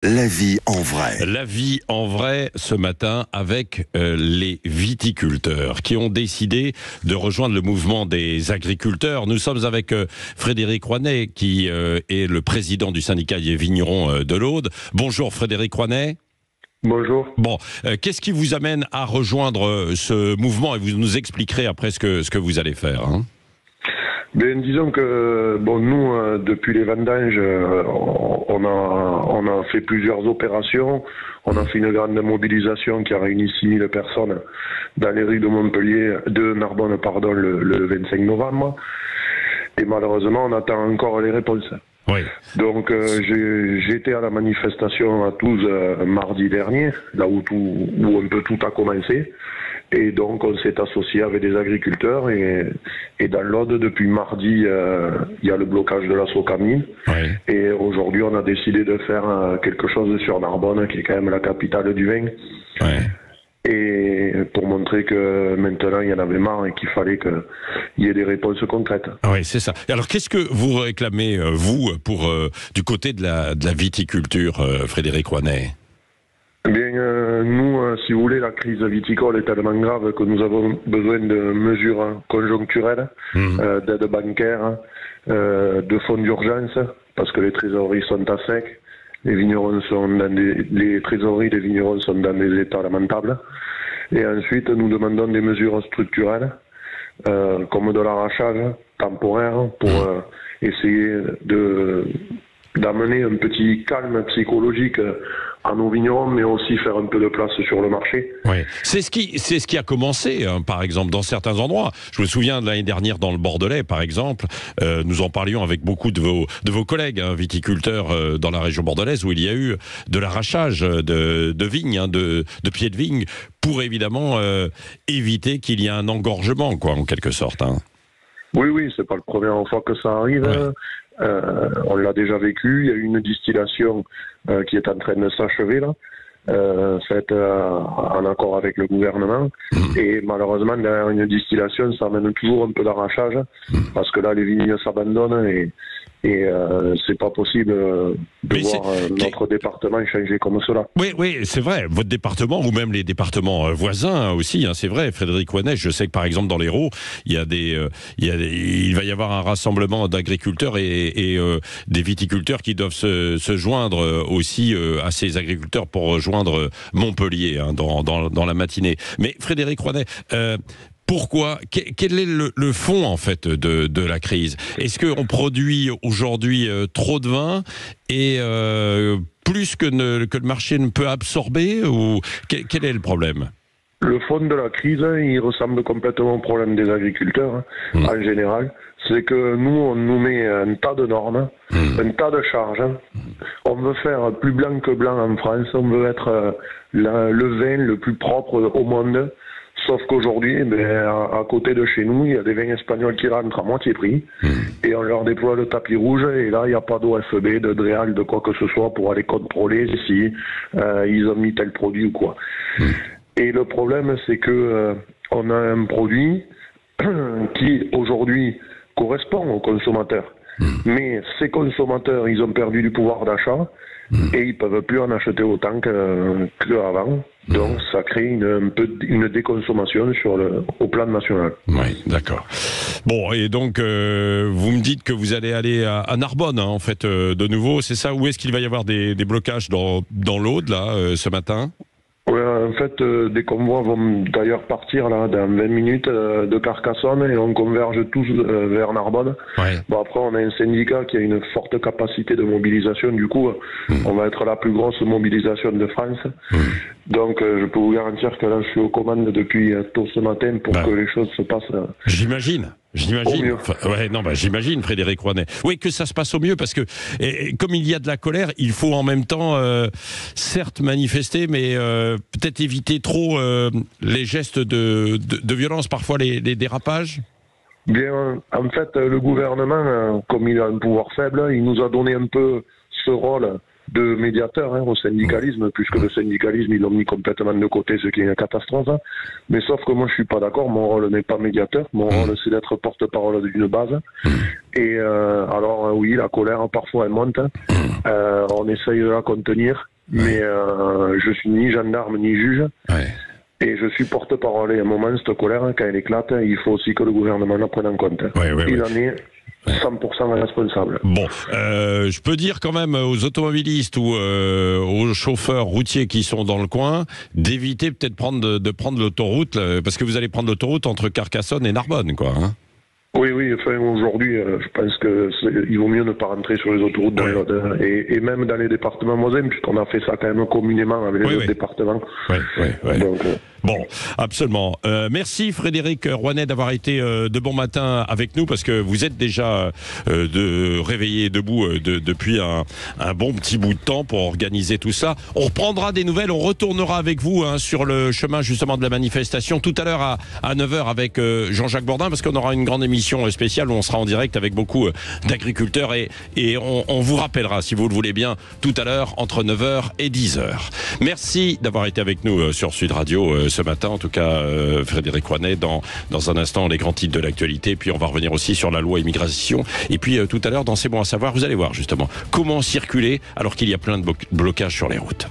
La vie en vrai. La vie en vrai ce matin avec les viticulteurs qui ont décidé de rejoindre le mouvement des agriculteurs. Nous sommes avec Frédéric Rouanet qui est le président du syndicat des vignerons de l'Aude. Bonjour Frédéric Rouanet. Bonjour. Bon, qu'est-ce qui vous amène à rejoindre ce mouvement et vous nous expliquerez après ce que vous allez faire, hein. Bien, disons que nous, depuis les vendanges, on a fait plusieurs opérations. On a fait une grande mobilisation qui a réuni 6000 personnes dans les rues de Montpellier, de Narbonne, le 25 novembre. Et malheureusement, on attend encore les réponses. Oui. Donc j'étais à la manifestation à Toulouse mardi dernier, là où un peu tout a commencé. Et donc on s'est associé avec des agriculteurs et dans l'Aude depuis mardi il y a le blocage de la Socamine. Oui. Et aujourd'hui on a décidé de faire quelque chose sur Narbonne qui est quand même la capitale du vin. Oui. Et pour montrer que maintenant il y en avait marre et qu'il fallait qu'il y ait des réponses concrètes. Oui, c'est ça. Alors qu'est-ce que vous réclamez, vous, pour du côté de la viticulture, Frédéric Rouanet ? Eh bien, nous, si vous voulez, la crise viticole est tellement grave que nous avons besoin de mesures conjoncturelles, d'aides bancaires, de fonds d'urgence, parce que les trésoreries sont à sec, les trésoreries des vignerons sont dans des états lamentables. Et ensuite, nous demandons des mesures structurelles, comme de l'arrachage temporaire, pour essayer d'amener un petit calme psychologique à nos vignerons, mais aussi faire un peu de place sur le marché. Oui. C'est ce qui a commencé, hein, par exemple, dans certains endroits. Je me souviens de l'année dernière dans le Bordelais, par exemple, nous en parlions avec beaucoup de vos collègues, hein, viticulteurs dans la région bordelaise, où il y a eu de l'arrachage de vignes, hein, de pieds de vigne, pour évidemment éviter qu'il y ait un engorgement, quoi, en quelque sorte, hein. Oui, c'est pas la première fois que ça arrive. Ouais. On l'a déjà vécu. Il y a eu une distillation qui est en train de s'achever là, faite en accord avec le gouvernement. Et malheureusement, derrière une distillation, ça amène toujours un peu d'arrachage, parce que là, les vignes s'abandonnent et c'est pas possible de voir notre département changer comme cela. Oui, c'est vrai. Votre département, ou même les départements voisins aussi, hein, c'est vrai. Frédéric Rouanet, je sais que par exemple dans l'Hérault, il va y avoir un rassemblement d'agriculteurs et des viticulteurs qui doivent se joindre aussi à ces agriculteurs pour rejoindre Montpellier, hein, dans la matinée. Mais Frédéric Rouanet, pourquoi ? Quel est le fond en fait de la crise ? Est-ce qu'on produit aujourd'hui trop de vin et plus que le marché ne peut absorber, ou quel est le problème ? Le fond de la crise, il ressemble complètement au problème des agriculteurs, en général. C'est que nous, on nous met un tas de normes, un tas de charges. On veut faire plus blanc que blanc en France. On veut être le vin le plus propre au monde. Sauf qu'aujourd'hui, à côté de chez nous, il y a des vins espagnols qui rentrent à moitié prix et on leur déploie le tapis rouge et là, il n'y a pas d'OFB, de DREAL, de quoi que ce soit pour aller contrôler si ils ont mis tel produit ou quoi. Et le problème, c'est que on a un produit qui, aujourd'hui, correspond aux consommateurs. Mais ces consommateurs, ils ont perdu du pouvoir d'achat et ils peuvent plus en acheter autant qu'avant. Donc ça crée une déconsommation au plan national. Oui, d'accord. Bon, et donc vous me dites que vous allez aller à Narbonne, hein, en fait, de nouveau, c'est ça ? Où est-ce qu'il va y avoir des blocages dans l'Aude, là, ce matin ? Ouais, en fait, des convois vont d'ailleurs partir là dans 20 minutes de Carcassonne et on converge tous vers Narbonne. Ouais. Bon, après, on a un syndicat qui a une forte capacité de mobilisation. Du coup, on va être la plus grosse mobilisation de France. Donc, je peux vous garantir que là, je suis aux commandes depuis tôt ce matin pour que les choses se passent. J'imagine. J'imagine, Frédéric Rouanet. Oui, que ça se passe au mieux, parce que comme il y a de la colère, il faut en même temps, certes manifester, mais peut-être éviter trop les gestes de violence, parfois les dérapages. Bien, en fait, le gouvernement, comme il a un pouvoir faible, il nous a donné un peu ce rôle de médiateur au syndicalisme, puisque le syndicalisme, ils l'ont mis complètement de côté, ce qui est une catastrophe. Mais sauf que moi, je suis pas d'accord. Mon rôle n'est pas médiateur. Mon rôle, c'est d'être porte-parole d'une base. Et alors, oui, la colère, parfois, elle monte. On essaye de la contenir. Mais je suis ni gendarme, ni juge. Et je suis porte-parole. Et à un moment, cette colère, quand elle éclate, il faut aussi que le gouvernement la prenne en compte. Il en est 100% responsable. Bon, je peux dire quand même aux automobilistes ou aux chauffeurs routiers qui sont dans le coin d'éviter peut-être de prendre l'autoroute, parce que vous allez prendre l'autoroute entre Carcassonne et Narbonne, quoi. Hein. Oui, enfin aujourd'hui, je pense qu'il vaut mieux ne pas rentrer sur les autoroutes dans l'Aude, et même dans les départements voisins, puisqu'on a fait ça quand même communément avec les autres départements. Donc, bon, absolument. Merci Frédéric Rouanet d'avoir été de bon matin avec nous, parce que vous êtes déjà réveillé debout depuis un bon petit bout de temps pour organiser tout ça. On reprendra des nouvelles, on retournera avec vous sur le chemin justement de la manifestation tout à l'heure à 9h avec Jean-Jacques Bourdin, parce qu'on aura une grande émission spéciale où on sera en direct avec beaucoup d'agriculteurs et on vous rappellera, si vous le voulez bien, tout à l'heure entre 9h et 10h. Merci d'avoir été avec nous sur Sud Radio ce matin, en tout cas Frédéric Rouanet, dans un instant les grands titres de l'actualité, puis on va revenir aussi sur la loi immigration, et puis tout à l'heure dans C'est bon à savoir, vous allez voir justement comment circuler alors qu'il y a plein de blocages sur les routes.